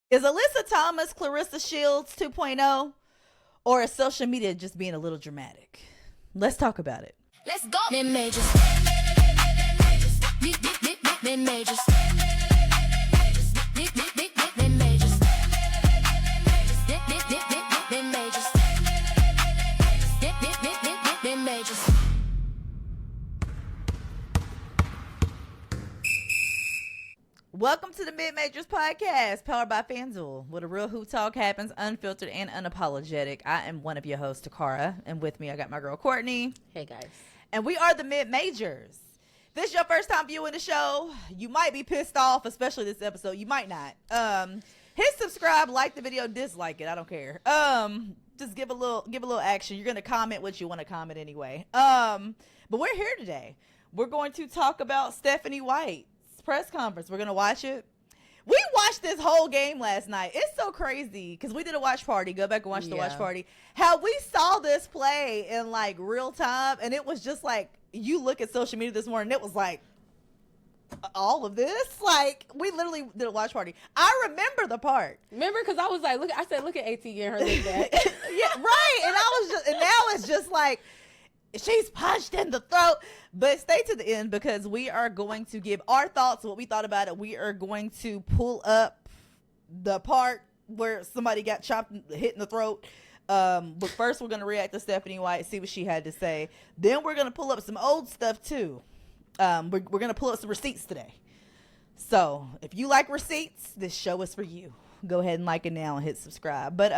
Is Alyssa Thomas Clarissa Shields 2.0, or is social media just being a little dramatic? Let's talk about it. Let's go. Mid majors. Mid majors. Welcome to the Mid Majors podcast, powered by FanDuel, where the real hoop talk happens, unfiltered and unapologetic. I am one of your hosts, Takara, and with me I got my girl Courtney. Hey guys. And we are the Mid Majors. If this is your first time viewing the show, you might be pissed off, especially this episode. You might not. Hit subscribe, like the video, dislike it. I don't care. Just give a little action. You're gonna comment what you want to comment anyway. But we're here today. We're going to talk about Stephanie White's press conference. We're gonna watch it. We watched this whole game last night. It's so crazy because we did a watch party. Go back and watch the watch party. How we saw this play in like real time, and it was just like, you look at social media this morning, it was like all of this. Like, we literally did a watch party. I remember the part. Remember, because I was like, look at AT getting her leg back. Yeah, right. And now it's just like, she's punched in the throat. But stay to the end because we are going to give our thoughts, what we thought about it. We are going to pull up the part where somebody got chopped, hit in the throat. But first we're going to react to Stephanie White, see what she had to say. Then we're going to pull up some old stuff too. We're going to pull up some receipts today. So if you like receipts, this show is for you. Go ahead and like it now and hit subscribe. But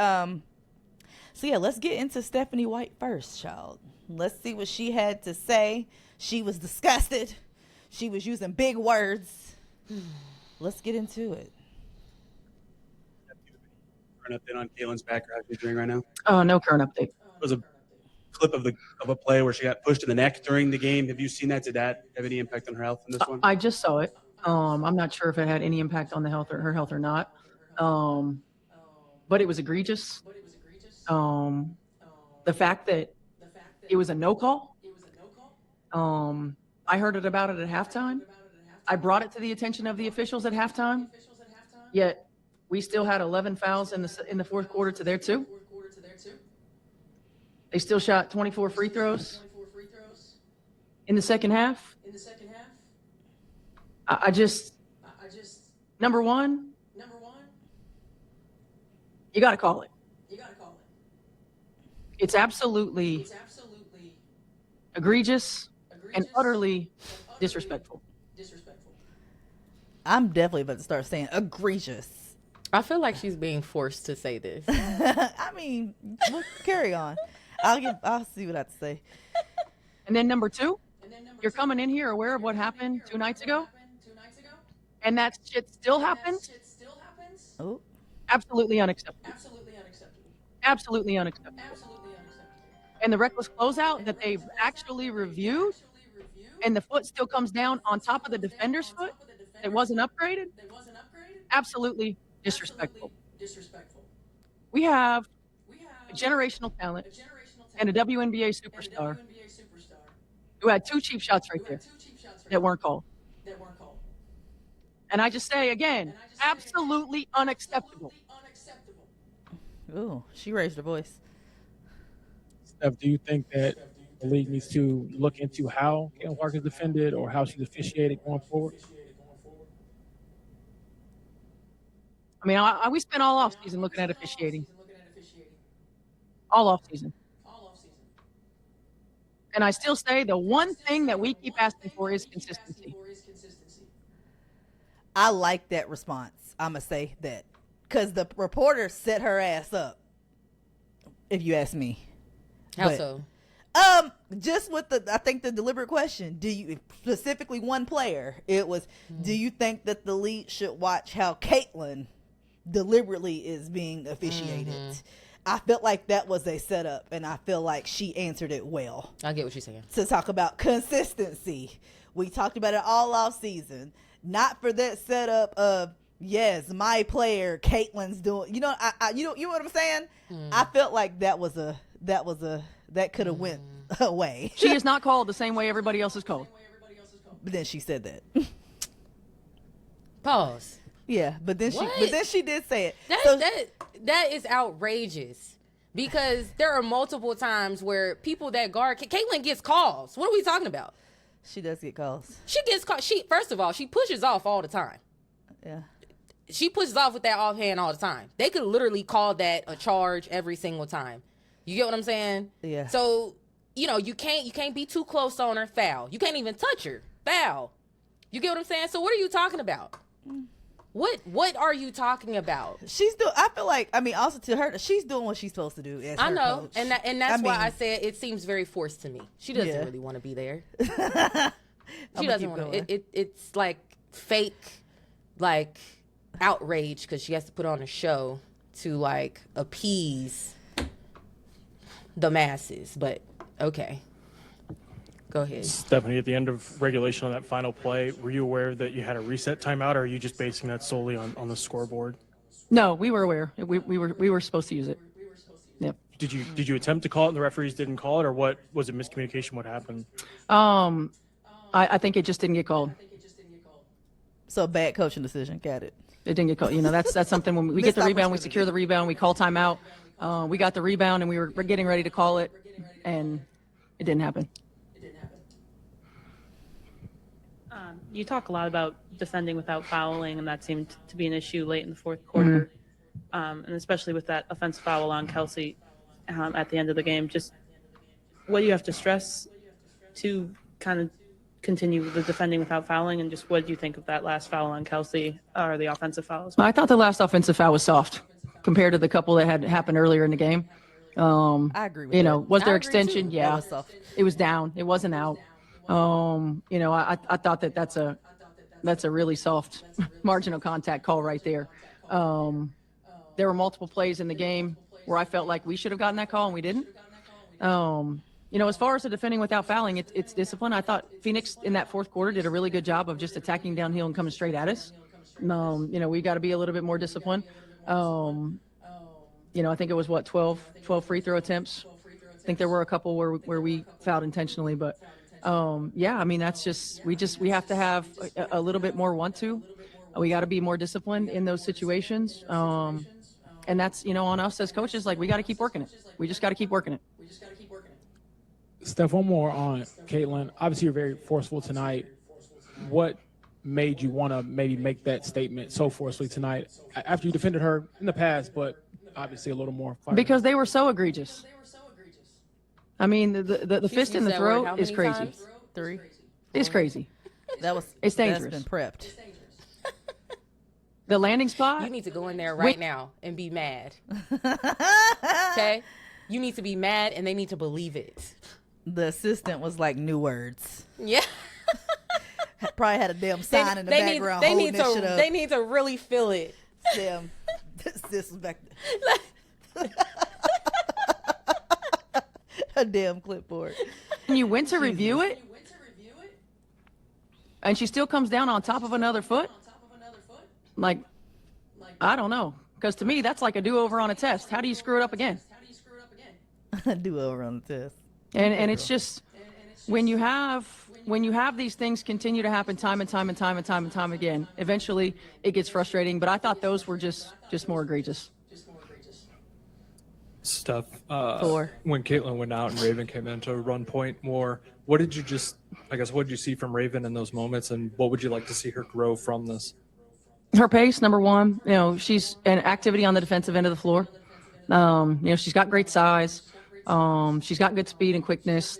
so yeah, let's get into Stephanie White first, child. Let's see what she had to say. She was disgusted. She was using big words. Let's get into it. Current update on Caitlin's back, or how she's doing right now? Oh, no current update. It was a clip of a play where she got pushed in the neck during the game. Have you seen that? Did that have any impact on her health in this one? I just saw it. I'm not sure if it had any impact on the health or her health or not. But it was egregious. The fact that it was a no call. I heard about it at halftime. I brought it to the attention of the officials at halftime. Yet we still had 11 fouls in the fourth quarter to their 2. They still shot 24 free throws in the second half. I just number one, you got to call it. It's absolutely egregious and utterly disrespectful. I'm definitely about to start saying egregious. I feel like she's being forced to say this. I mean, we'll carry on. I'll see what I have to say. And then number 2, you're coming in here aware of what happened 2 nights ago, and that shit still happens. Oh, Absolutely unacceptable. Absolutely unacceptable. And the reckless closeout that they've actually reviewed, and the foot still comes down on top of the defender's foot that wasn't upgraded. Absolutely disrespectful. We have a generational talent and a WNBA superstar who had 2 cheap shots right there that weren't called. And I just say again, absolutely unacceptable. ooh, she raised her voice. Steph, do you think that the league needs to look into how Caitlin Clark is defended or how she's officiated going forward? I mean, we spent all off season looking at officiating. All off season. And I still say the one thing that we keep asking for is consistency. I like that response. I'm going to say that. Because the reporter set her ass up, if you ask me. How But, so? Just with I think the deliberate question, do you, specifically one player, it was, do you think that the league should watch how Caitlin deliberately is being officiated? I felt like that was a setup, and I feel like she answered it well. I get what you're saying. To talk about consistency. We talked about it all off season. Not for that setup of, yes, my player, Caitlin's doing, you know what I'm saying? I felt like that could have went away. She is not called the same way everybody else is called. But then she said that. Pause. Yeah, but then What? she did say it. That is outrageous. Because there are multiple times where people that guard Caitlin gets calls. What are we talking about? She does get calls. She gets called. First of all, she pushes off all the time. Yeah. She pushes off with that offhand all the time. They could literally call that a charge every single time. You get what I'm saying? Yeah. So, you can't be too close on her. Foul. You can't even touch her. Foul. You get what I'm saying? So what are you talking about? What are you talking about? I feel like, also to her, she's doing what she's supposed to do. As I her know, coach. and that's why I said it seems very forced to me. She doesn't really want to be there. She doesn't want to. It's like fake, like outrage because she has to put on a show to like appease the masses. But okay, go ahead. Stephanie, at the end of regulation on that final play, were you aware that you had a reset timeout, or are you just basing that solely on the scoreboard? No, we were aware. We were supposed to use it. Yep. Did you attempt to call it and the referees didn't call it, or what was it, miscommunication? What happened? I think it just didn't get called. So bad coaching decision. Got it. It didn't get called. That's something when we get the rebound, we secure the rebound, we call timeout. We got the rebound and we were getting ready to call it, and it didn't happen. You talk a lot about defending without fouling, and that seemed to be an issue late in the fourth quarter, and especially with that offensive foul on Kelsey at the end of the game. Just what do you have to stress to kind of continue the defending without fouling, and just what do you think of that last foul on Kelsey, or the offensive foul as well? I thought the last offensive foul was soft compared to the couple that had happened earlier in the game. I agree with that. Was there I agree extension? too. Yeah, That was soft. it was down. It wasn't out. I thought that's a really soft marginal contact call right there. There were multiple plays in the game where I felt like we should have gotten that call and we didn't. As far as the defending without fouling, it's discipline. I thought Phoenix in that fourth quarter did a really good job of just attacking downhill and coming straight at us. We got to be a little bit more disciplined. I think it was 12 free throw attempts. I think there were a couple where we fouled intentionally, but that's just we have to have a little bit more want to. We got to be more disciplined in those situations. And that's, on us as coaches, like we got to keep working it. We just got to keep working it. Steph, one more on Caitlin. Obviously, you're very forceful tonight. What made you want to maybe make that statement so forcefully tonight after you defended her in the past, but obviously a little more fire? Because they were so egregious. The fist in the throat is crazy. Times? 3. It's crazy. It's dangerous. That's been prepped. The landing spot. You need to go in there right now and be mad. Okay? You need to be mad, and they need to believe it. The assistant was like, new words. Yeah. Probably had a damn sign in the background holding that shit up. They need to really feel it. Damn. This was back there. A damn clipboard. And you went to review it, and she still comes down on top of another foot. Like, I don't know, because to me that's like a do-over on a test. How do you screw it up again? Do over on the test. And it's just when you have these things continue to happen time and time again, eventually it gets frustrating. But I thought those were just more egregious. Stuff. 4. When Caitlin went out and Raven came in to run point more, what did you see from Raven in those moments, and what would you like to see her grow from this? Her pace, number one. She's an activity on the defensive end of the floor. She's got great size. She's got good speed and quickness.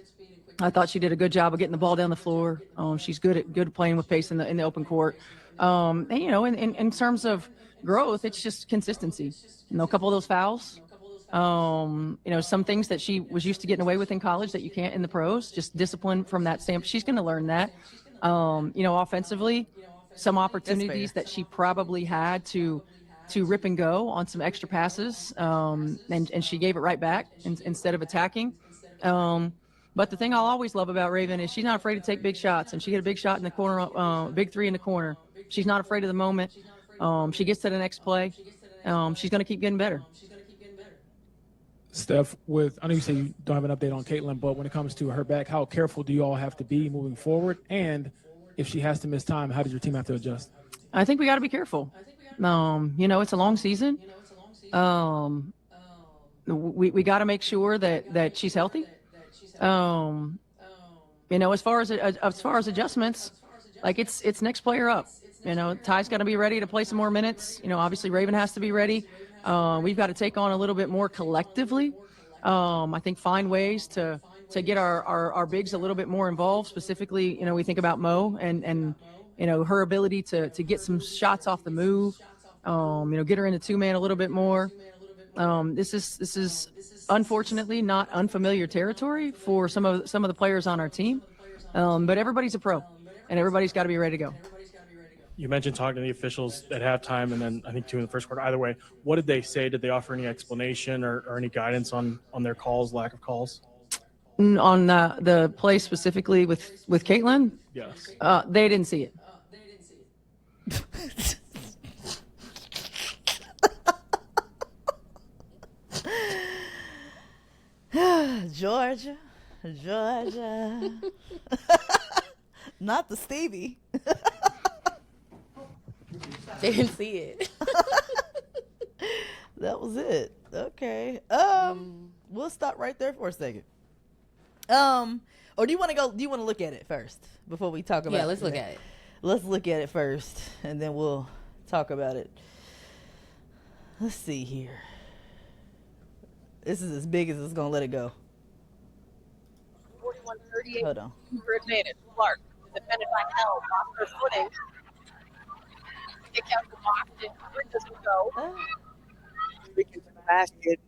I thought she did a good job of getting the ball down the floor. She's good at playing with pace in the open court. In terms of growth, it's just consistency. A couple of those fouls. Some things that she was used to getting away with in college that you can't in the pros. Just discipline from that standpoint. She's going to learn that. Offensively, some opportunities that she probably had to rip and go on some extra passes, and she gave it right back instead of attacking. But the thing I'll always love about Raven is she's not afraid to take big shots, and she hit a big shot in the corner, big 3 in the corner. She's not afraid of the moment. She gets to the next play. She's going to keep getting better. Steph, I know you say you don't have an update on Caitlin, but when it comes to her back, how careful do you all have to be moving forward? And if she has to miss time, how does your team have to adjust? I think we got to be careful. It's a long season. We got to make sure that she's healthy. As far as adjustments, like it's next player up. Ty's got to be ready to play some more minutes. Obviously Raven has to be ready. We've got to take on a little bit more collectively. I think find ways to get our bigs a little bit more involved. Specifically, we think about Mo and her ability to get some shots off the move. Get her into two-man a little bit more. This is unfortunately not unfamiliar territory for some of the players on our team. But everybody's a pro, and everybody's got to be ready to go. You mentioned talking to the officials at halftime, and then I think 2 in the first quarter. Either way, what did they say? Did they offer any explanation or any guidance on their calls, lack of calls? On the play specifically with Caitlin? Yes. They didn't see it. Georgia. Not the Stevie. They didn't see it. That was it. Okay. We'll stop right there for a second. Or do you want to look at it first before we talk about it? Yeah, let's look at it. Let's look at it first, and then we'll talk about it. Let's see here. This is as big as it's going to let it go. 41-38. Hold on. For advantage. Clark, defended by Hell, lost her footing. Kick out the box, and it doesn't go. Speaking to the basket,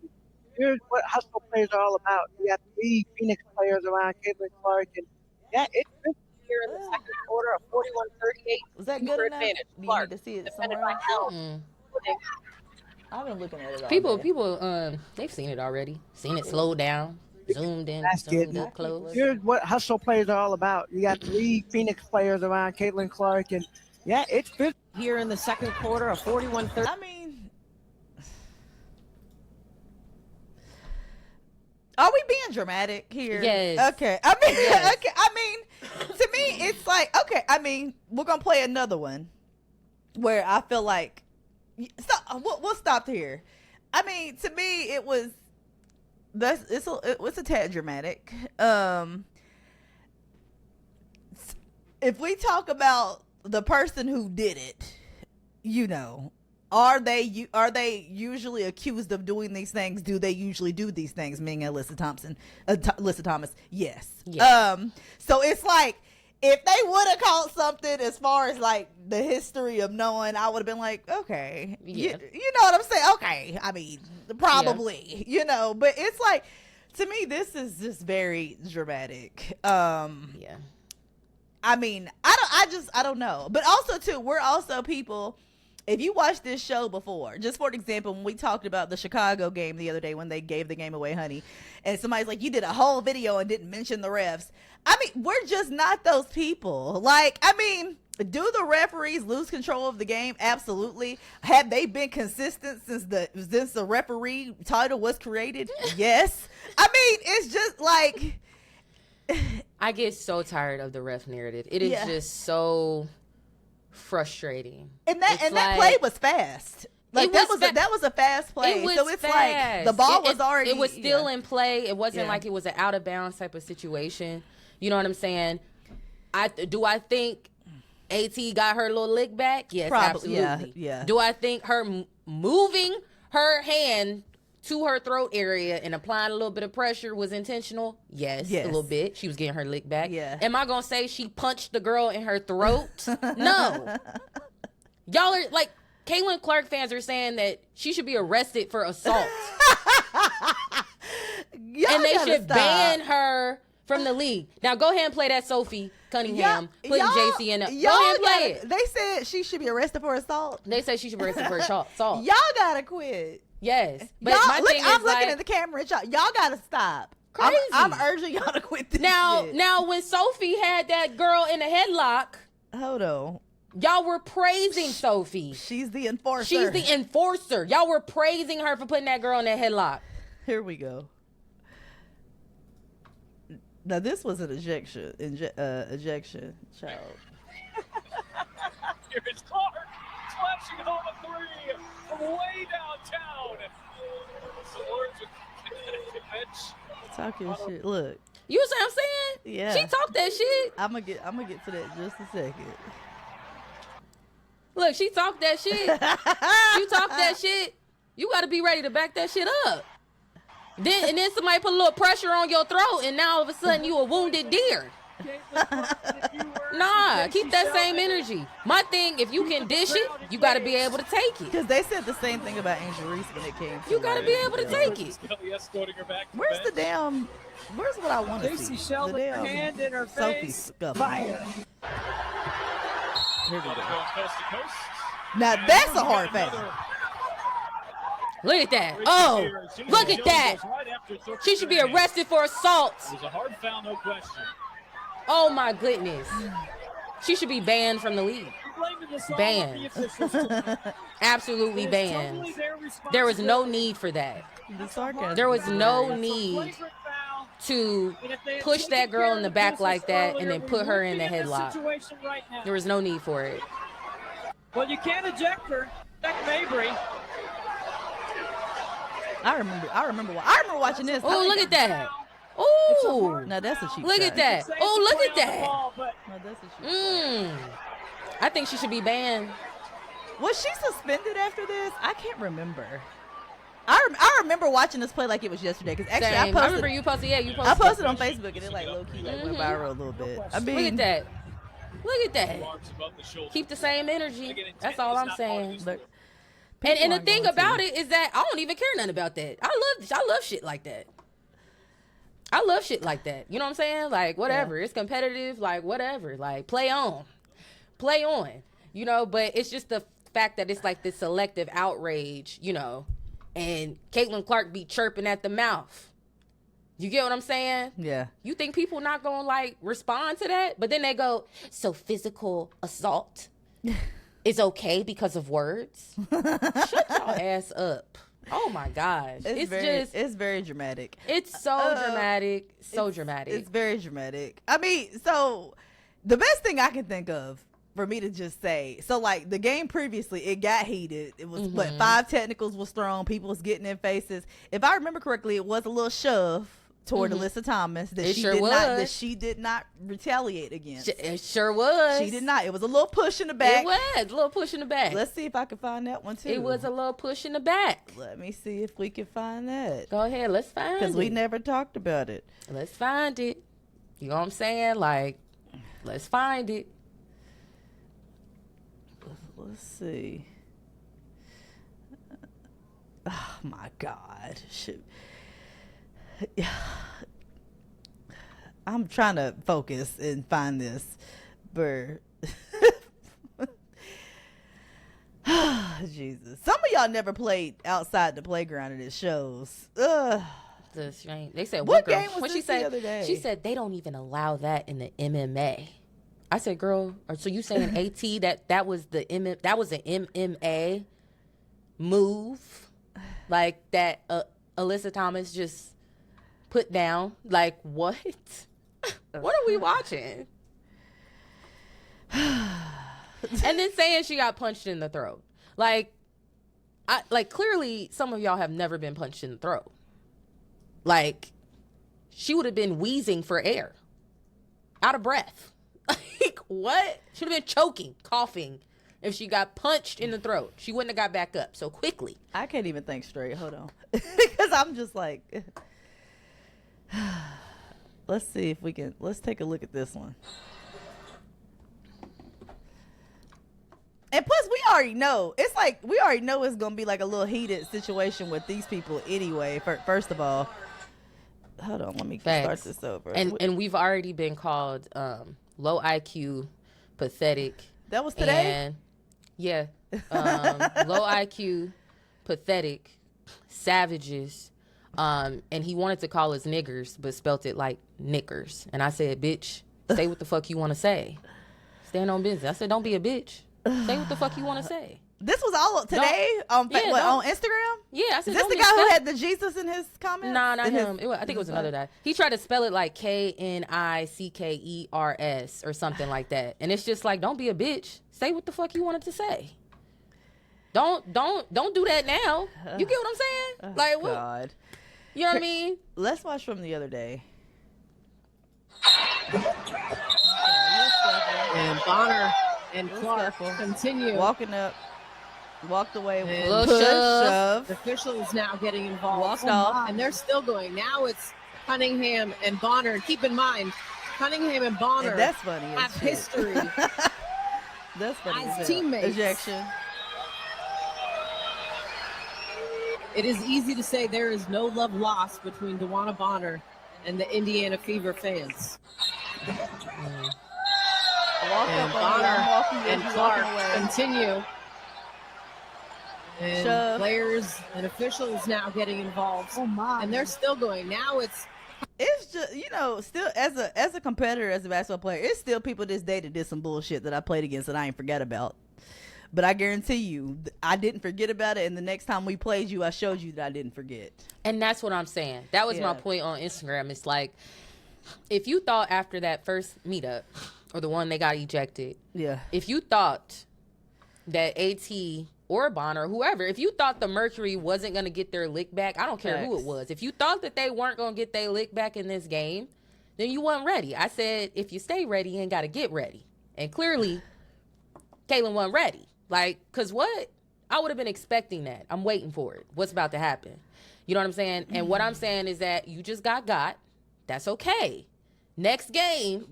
here's what hustle players are all about. You have 3 Phoenix players around Caitlin Clark, and yeah, it's here in the second quarter of 41-38. Was that good enough? Advantage. Do you Clark, need to see it defended somewhere by else? Hell. I've been looking at it all People, day. they've seen it already. Seen it slowed down, zoomed in, Basket. zoomed up close. Here's what hustle players are all about. You got 3 Phoenix players around Caitlin Clark, and yeah, it's here in the second quarter of 41-30. I mean, are we being dramatic here? Yes. Okay. I mean, Yes. okay. I mean, to me, it's like, okay. I mean, we're gonna play another one where I feel like, we'll stop here. I mean, to me, it was it's a tad dramatic. If we talk about the person who did it, are they usually accused of doing these things? Do they usually do these things? Meaning Alyssa Thomas. Yes. So it's like, if they would have called something as far as like the history of knowing, I would have been like, okay, Yeah. you know what I'm saying? Okay, I mean, probably, but it's like, to me, this is just very dramatic. Yeah. I mean, I don't know. But also too, we're also people, if you watched this show before, just for example, when we talked about the Chicago game the other day when they gave the game away, honey, and somebody's like, you did a whole video and didn't mention the refs. I mean, we're just not those people. Like, I mean, do the referees lose control of the game? Absolutely. Have they been consistent since the referee title was created? Yes. I mean, it's just like, I get so tired of the ref narrative. It is just so frustrating. And that play was fast. Like, that was a fast play. So it's fast. Like the ball was already. It was still in play. It wasn't like it was an out of bounds type of situation. You know what I'm saying? I think AT got her little lick back? Yes, probably, absolutely. Yeah. Do I think her moving her hand to her throat area and applying a little bit of pressure was intentional? Yes, a little bit. She was getting her lick back. Yeah. Am I gonna say she punched the girl in her throat? No. Y'all are like, Caitlin Clark fans are saying that she should be arrested for assault. And they should ban her from the league. Now go ahead and play that Sophie Cunningham putting JC in. Go ahead and play it. They said she should be arrested for assault. They say she should be arrested for assault. Y'all gotta quit. Yes, but y'all, my thing I'm is looking like, at the camera. Y'all gotta stop. Crazy. I'm urging y'all to quit this shit. Now when Sophie had that girl in a headlock, hold on. Y'all were praising Sophie. She's the enforcer. She's the enforcer. Y'all were praising her for putting that girl in that headlock. Here we go. Now this was an ejection, child. Here it's Clark. flashing home a three from way downtown. The Lords with Connecticut bench. Talking shit. Look. You see what I'm saying? Yeah. She talked that shit. I'm gonna get to that in just a second. Look, she talked that shit. You talk that shit. You got to be ready to back that shit up. Then somebody put a little pressure on your throat, and now all of a sudden you a wounded deer. Nah, keep that same energy. My thing, if you can dish it, you got to be able to take it. Because they said the same thing about Angel Reese when it came to You got to be able to take it. Where's the damn... Where's what I want to see? Stacey Shell with her hand in her Sophie face. scuffle. Fire. Here we go. Now that's a hard foul. Look at that. Oh, look at that. She should be arrested for assault. It was a hard foul, no question. Oh, my goodness. She should be banned from the league. Banned. Absolutely banned. There was no need for that. The sarcasm. There was no need to push that girl in the back like that and then put her in the headlock. There was no need for it. Well, you can't eject her. Eject Mabry. I remember watching this. Oh, look at that. Oh, now that's a cheap look shot. at that. Oh, look at that. No, that's a cheap shot. I think she should be banned. Was she suspended after this? I can't remember. I remember watching this play like it was yesterday because actually Same. I remember you posted. Yeah, you posted. I posted on Facebook and it like low key like went viral a little bit. I mean, look at that. Look at that. Keep the same energy. That's all I'm saying. And the thing about it is that I don't even care nothing about that. I love shit like that. I love shit like that. You know what I'm saying? Like, whatever. Yeah. It's competitive. Like, whatever. Like, play on. Play on. You know, but it's just the fact that it's like this selective outrage, you know, and Caitlin Clark be chirping at the mouth. You get what I'm saying? Yeah. You think people not going to, like, respond to that? But then they go, so physical assault is okay because of words? Shut your ass up. Oh, my gosh. It's very dramatic. It's so dramatic. So dramatic. It's very dramatic. I mean, so the best thing I can think of for me to just say, so like the game previously, it got heated. It was what 5 technicals was thrown. People was getting in faces. If I remember correctly, it was a little shove toward Alyssa Thomas that she did not retaliate against. It sure was. She did not. It was a little push in the back. It was a little push in the back. Let's see if I can find that one too. It was a little push in the back. Let me see if we can find that. Go ahead, let's find it. Because we never talked about it. Let's find it. You know what I'm saying? Like, let's find it. Let's see. Oh my God. Shoot. I'm trying to focus and find this. But Jesus. Some of y'all never played outside the playground and it shows. Ugh. They said what girl, game was when this the other day? She said they don't even allow that in the MMA. I said, girl, so you saying AT that was an MMA move, like that Alyssa Thomas just put down? Like what? What are we watching? And then saying she got punched in the throat. Like clearly some of y'all have never been punched in the throat. Like she would have been wheezing for air, out of breath. Like, what? Should have been choking, coughing if she got punched in the throat. She wouldn't have got back up so quickly. I can't even think straight. Hold on. Because I'm just like, let's see if we can, let's take a look at this one. And plus, we already know. It's like, we already know it's going to be like a little heated situation with these people anyway, first of all. Hold on, let me start this over. And we've already been called low IQ, pathetic. That was today? And yeah. Low IQ, pathetic, savages. And he wanted to call us niggers, but spelt it like knickers. And I said, bitch, say what the fuck you want to say. Stand on business. I said, don't be a bitch. Say what the fuck you want to say. This was all today on Instagram? Yeah, I said, is this the guy who had the Jesus in his comments? Nah, not him. I think it was another guy. He tried to spell it like KNICKERS or something like that. And it's just like, don't be a bitch. Say what the fuck you wanted to say. Don't do that now. You get what I'm saying? Like what? God. You know what I mean? Let's watch from the other day. And Bonner and Clark continue. Walking up. Walked away. And Little push, shove. The officials now getting involved. Walked off. And they're still going. Now it's Cunningham and Bonner. And keep in mind, Cunningham and Bonner And that's funny. as have shit. history That's funny. as hell. teammates. Ejection. It is easy to say there is no love lost between DeWanna Bonner and the Indiana Fever fans. Walk And up on Bonner walking and walking Clark away. continue. And Shove. players and officials now getting involved. Oh my. And they're still going. Now it's Just still as a competitor, as a basketball player, it's still people this day that did some bullshit that I played against that I ain't forgot about. But I guarantee you, I didn't forget about it, and the next time we played you, I showed you that I didn't forget. And that's what I'm saying. That was my point on Instagram. It's like, if you thought after that first meetup, or the one they got ejected, if you thought that AT or Bonner, whoever, if you thought the Mercury wasn't going to get their lick back, I don't care who it was. If you thought that they weren't going to get their lick back in this game, then you weren't ready. I said, if you stay ready, you ain't got to get ready. And clearly, Caitlin wasn't ready. Like, because what? I would have been expecting that. I'm waiting for it. What's about to happen? You know what I'm saying? And what I'm saying is that you just got. That's okay. Next game,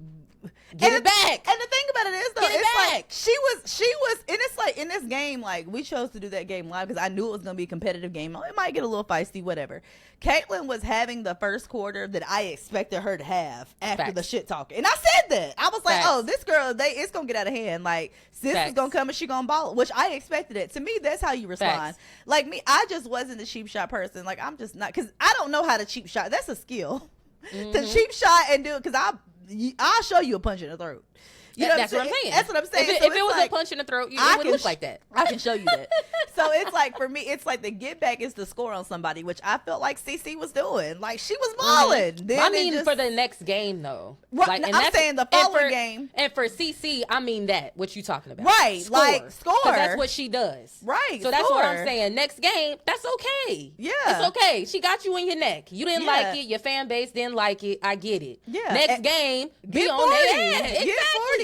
get it back. And the thing about it is, though, Get it it's back. like she was, and it's like in this game, like we chose to do that game live because I knew it was gonna be a competitive game. It might get a little feisty, whatever. Caitlin was having the first quarter that I expected her to have after the shit talking, and I said that. I was like, oh, this girl, it's gonna get out of hand. Like sis is gonna come and she gonna ball, which I expected it. To me, that's how you respond. Like me, I just wasn't a cheap shot person. Like I'm just not, because I don't know how to cheap shot. That's a skill. To cheap shot and do it, because I'll show you a punch in the throat. You know that's what I'm saying. That's what I'm saying. If it was like, a punch in the throat, it would look like that. I can show you that. So it's like, for me, it's like the get back is the score on somebody, which I felt like CC was doing. Like she was balling. Then I mean, for the next game though. Right, like, no, I'm saying the following game. And for CC, I mean that. What you talking about? Right, Score. like score. 'Cause that's what she does. Right. So that's what I'm saying. Next game, that's okay. Yeah. It's okay. She got you in your neck. You didn't like it. Your fan base didn't like it. I get it. Yeah. Next game, be get on 40. their ass. Get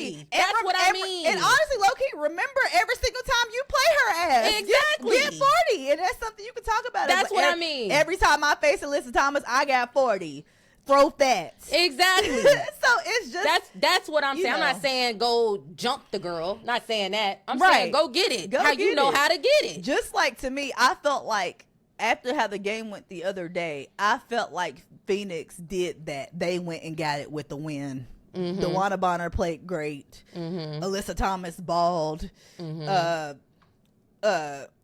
Exactly. 40. That's what I mean. And honestly, low-key, remember every single time you play her ass. Exactly. Get 40. And that's something you can talk about. That's what I mean. Every time I face Alyssa Thomas, I got 40. Throw that. Exactly. So it's just. That's what I'm saying. I'm not saying go jump the girl. Not saying that. I'm saying go get it. Go how get you know it. how to get it. Just like, to me, I felt like after how the game went the other day, I felt like Phoenix did that. They went and got it with the win. DeWanna Bonner played great. Alyssa Thomas balled.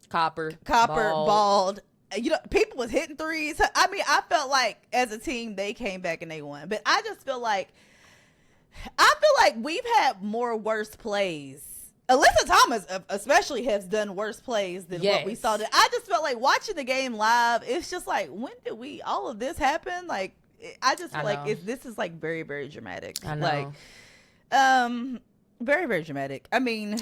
Copper balled. You know, people was hitting threes. I mean, I felt like as a team they came back and they won. But I just feel like we've had more worse plays. Alyssa Thomas especially has done worse plays than what we saw. I just felt like watching the game live, it's just like, when did all of this happen? Like, I just feel like this is like very, very dramatic. I know. Like, very, very dramatic. I mean,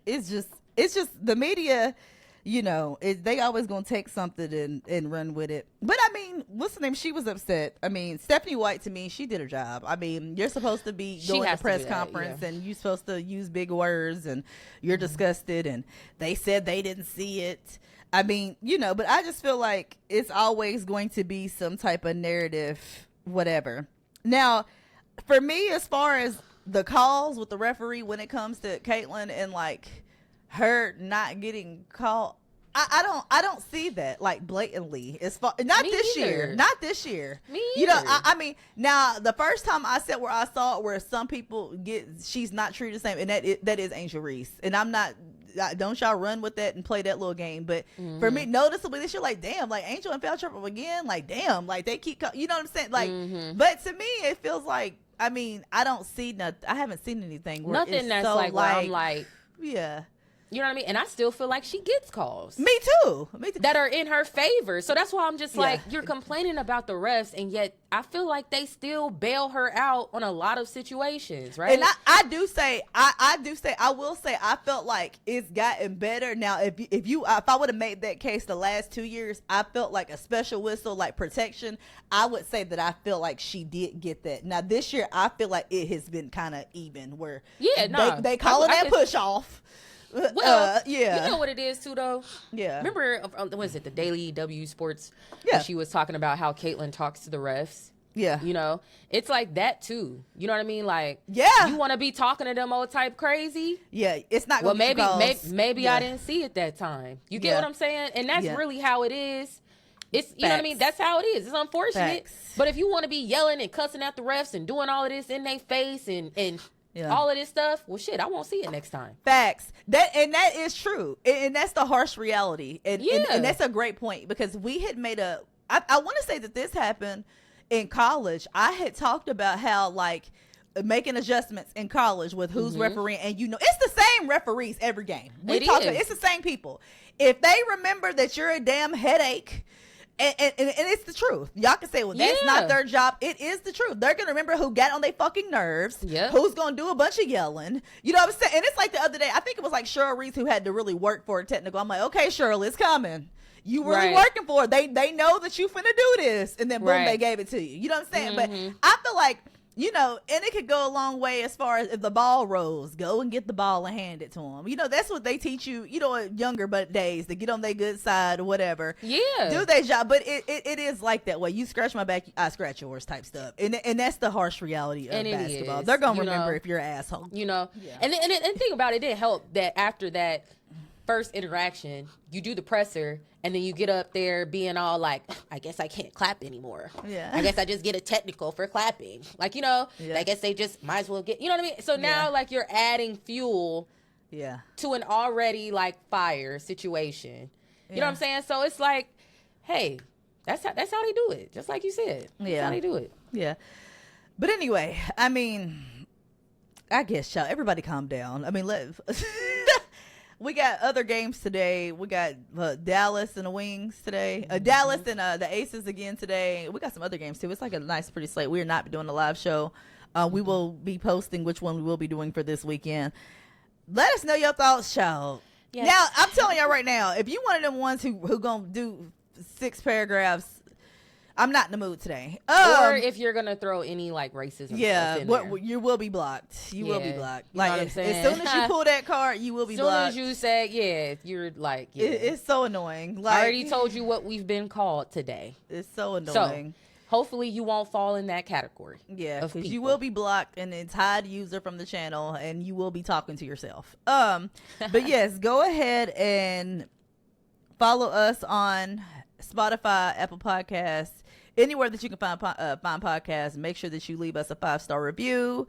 it's just the media, you know, they always gonna take something and run with it. But I mean, what's the name? She was upset. I mean, Stephanie White, to me, she did her job. I mean, you're supposed to be going to press conference and you're supposed to use big words and you're disgusted, and they said they didn't see it. I mean, you know, but I just feel like it's always going to be some type of narrative, whatever. Now, for me, as far as the calls with the referee when it comes to Caitlin and like her not getting called, I don't see that like blatantly. As far not this year. Me you know, either. I mean, now the first time I said where I saw it where some people she's not treated the same, and that is Angel Reese, and I'm not. Don't y'all run with that and play that little game. But for me, noticeably this year, like, damn, like Angel and foul trouble again. Like, damn, like they keep, you know what I'm saying? Like, but to me, it feels like, I mean, I don't see nothing. I haven't seen anything where nothing it's that's so like, where I'm like, yeah. You know what I mean? And I still feel like she gets calls. Me too. That are in her favor. So that's why I'm just like, you're complaining about the refs, and yet I feel like they still bail her out on a lot of situations, right? And I will say, I felt like it's gotten better. Now, if I would have made that case the last 2 years, I felt like a special whistle, like protection, I would say that I feel like she did get that. Now, this year, I feel like it has been kind of even, where they call it that push off. Well, you know what it is too, though. Yeah. Remember, was it the Daily W Sports? Yeah. She was talking about how Caitlyn talks to the refs. Yeah. You know, it's like that too. You know what I mean? Like, yeah, you want to be talking to them old type crazy? Yeah, it's not. Well, maybe I didn't see it that time. You get what I'm saying? And that's really how it is. It's you know what I mean? That's how it is. It's unfortunate. But if you want to be yelling and cussing at the refs and doing all of this in their face and all of this stuff, well, shit, I won't see it next time. Facts. That is true, and that's the harsh reality. And that's a great point, because we had made I want to say that this happened in college. I had talked about how, like, making adjustments in college with who's refereeing, and it's the same referees every game. It's the same people. If they remember that you're a damn headache. And it's the truth. Y'all can say, well, that's not their job. It is the truth. They're going to remember who got on their fucking nerves, who's going to do a bunch of yelling. You know what I'm saying? And it's like the other day, I think it was like Cheryl Reese who had to really work for a technical. I'm like, okay, Cheryl, it's coming. You really working for it. They know that you finna do this. And then boom, they gave it to you. You know what I'm saying? But I feel like, and it could go a long way as far as if the ball rolls, go and get the ball and hand it to them. That's what they teach you, younger days, to get on their good side or whatever. Yeah. Do their job. But it is like that way. You scratch my back, I scratch yours type stuff. And that's the harsh reality of basketball. They're going to remember if you're an asshole. And the thing about it did help that after that first interaction, you do the presser, and then you get up there being all like, I guess I can't clap anymore. Yeah. I guess I just get a technical for clapping. Like, I guess they just might as well get, you know what I mean? So now, like, you're adding fuel to an already, like, fire situation. You know what I'm saying? So it's like, hey, that's how they do it. Just like you said. That's how they do it. Yeah. But anyway, I mean, I guess, y'all, everybody calm down. I mean, we got other games today. We got Dallas and the Wings today. Dallas and the Aces again today. We got some other games too. It's like a nice, pretty slate. We are not doing a live show. We will be posting which one we will be doing for this weekend. Let us know your thoughts, child. Yes. Now, I'm telling y'all right now, if you one of them ones who gonna do 6 paragraphs, I'm not in the mood today. Or if you're gonna throw any like racism, you will be blocked. You will be blocked. You know what I'm saying? As soon as you pull that card, you will be blocked. As soon as you say, you're like, it's so annoying. Like, I already told you what we've been called today. It's so annoying. So, hopefully you won't fall in that category. Yeah, because you will be blocked, and it's hide user from the channel, and you will be talking to yourself. But yes, go ahead and follow us on Spotify, Apple Podcasts, anywhere that you can find podcasts. Make sure that you leave us a 5-star review,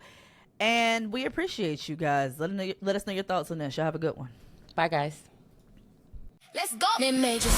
and we appreciate you guys. Let us know your thoughts on this. Y'all have a good one. Bye, guys. Let's go. Mid majors.